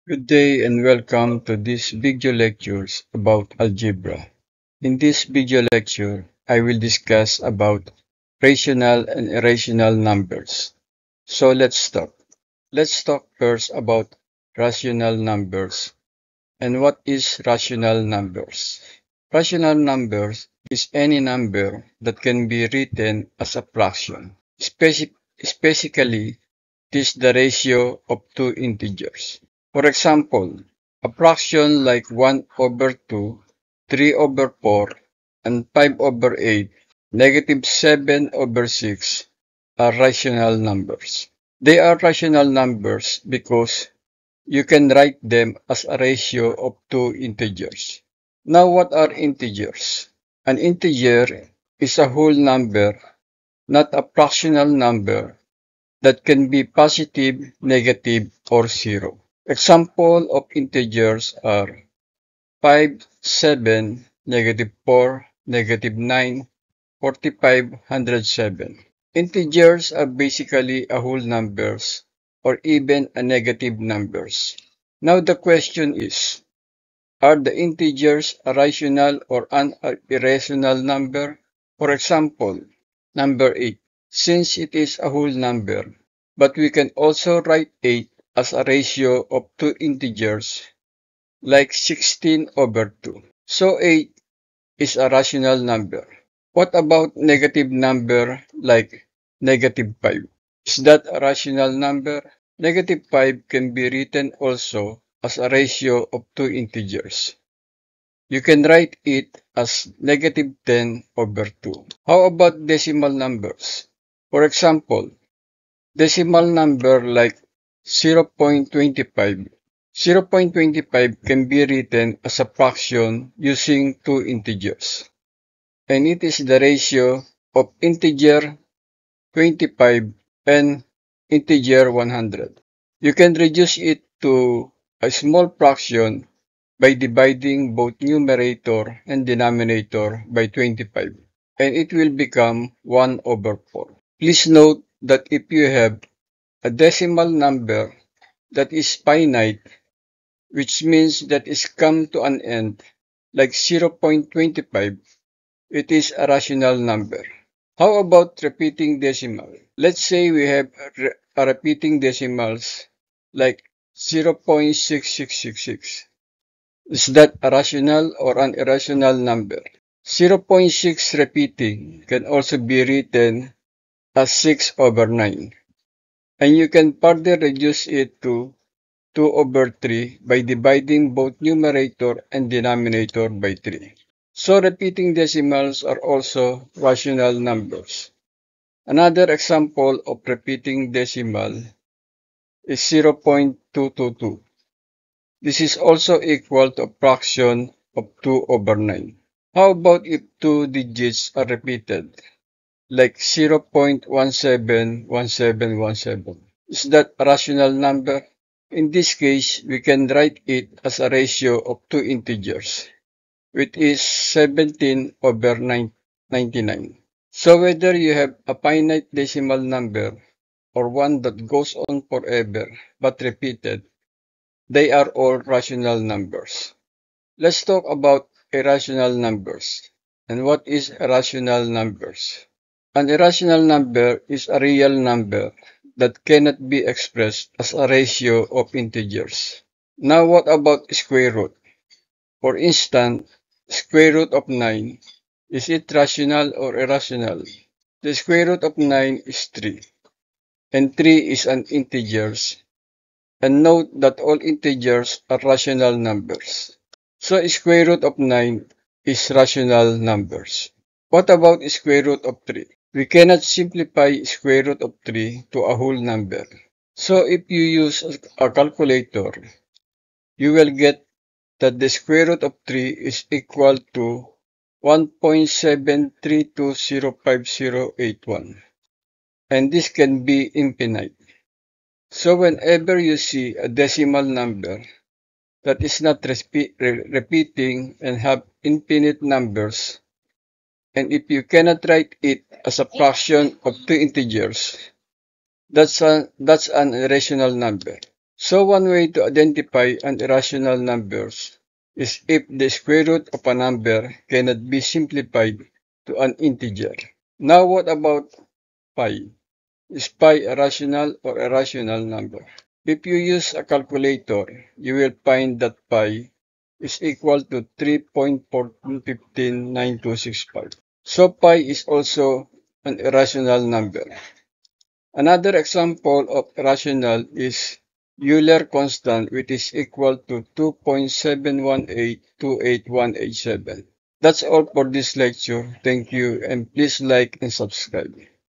Good day and welcome to this video lectures about algebra. In this video lecture, I will discuss about rational and irrational numbers. So let's start. Let's talk first about rational numbers. And what is rational numbers? Rational numbers is any number that can be written as a fraction. Specifically, it is the ratio of two integers. For example, a fraction like 1 over 2, 3 over 4, and 5 over 8, negative 7 over 6 are rational numbers. They are rational numbers because you can write them as a ratio of two integers. Now, what are integers? An integer is a whole number, not a fractional number that can be positive, negative, or zero. Example of integers are 5, 7, negative 4, negative 9, 45, 107. Integers are basically a whole numbers or even a negative numbers. Now the question is, are the integers a rational or an irrational number? For example, number 8, since it is a whole number, but we can also write 8 as a ratio of two integers like 16 over 2. So 8 is a rational number. What about negative number like negative 5? Is that a rational number? Negative 5 can be written also as a ratio of two integers. You can write it as negative 10 over 2. How about decimal numbers? For example, decimal number like 0.25. 0.25 can be written as a fraction using two integers, and it is the ratio of integer 25 and integer 100. You can reduce it to a small fraction by dividing both numerator and denominator by 25, and it will become 1 over 4. Please note that if you have a decimal number that is finite, which means that is come to an end, like 0.25, it is a rational number. How about repeating decimal? Let's say we have a repeating decimals like 0.6666. Is that a rational or an irrational number? 0.6 repeating can also be written as 6 over 9. And you can further reduce it to 2 over 3 by dividing both numerator and denominator by 3. So repeating decimals are also rational numbers. Another example of repeating decimal is 0.222. This is also equal to a fraction of 2 over 9. How about if two digits are repeated, like 0.171717? Is that a rational number? In this case, we can write it as a ratio of two integers, which is 17 over 99. So whether you have a finite decimal number or one that goes on forever but repeated, they are all rational numbers. Let's talk about irrational numbers. And what is irrational numbers? An irrational number is a real number that cannot be expressed as a ratio of integers. Now what about square root? For instance, square root of 9. Is it rational or irrational? The square root of 9 is 3. And 3 is an integer. And note that all integers are rational numbers. So square root of 9 is rational numbers. What about square root of 3? We cannot simplify square root of 3 to a whole number. So if you use a calculator, you will get that the square root of 3 is equal to 1.732505081. And this can be infinite. So whenever you see a decimal number that is not repeating and have infinite numbers, and if you cannot write it as a fraction of two integers, that's an irrational number. So one way to identify an irrational numbers is if the square root of a number cannot be simplified to an integer. Now what about pi? Is pi a rational or irrational number? If you use a calculator, you will find that pi is equal to 3.4159265. So pi is also an irrational number. Another example of irrational is Euler constant, which is equal to 2.7182887. That's all for this lecture. Thank you, and please like and subscribe.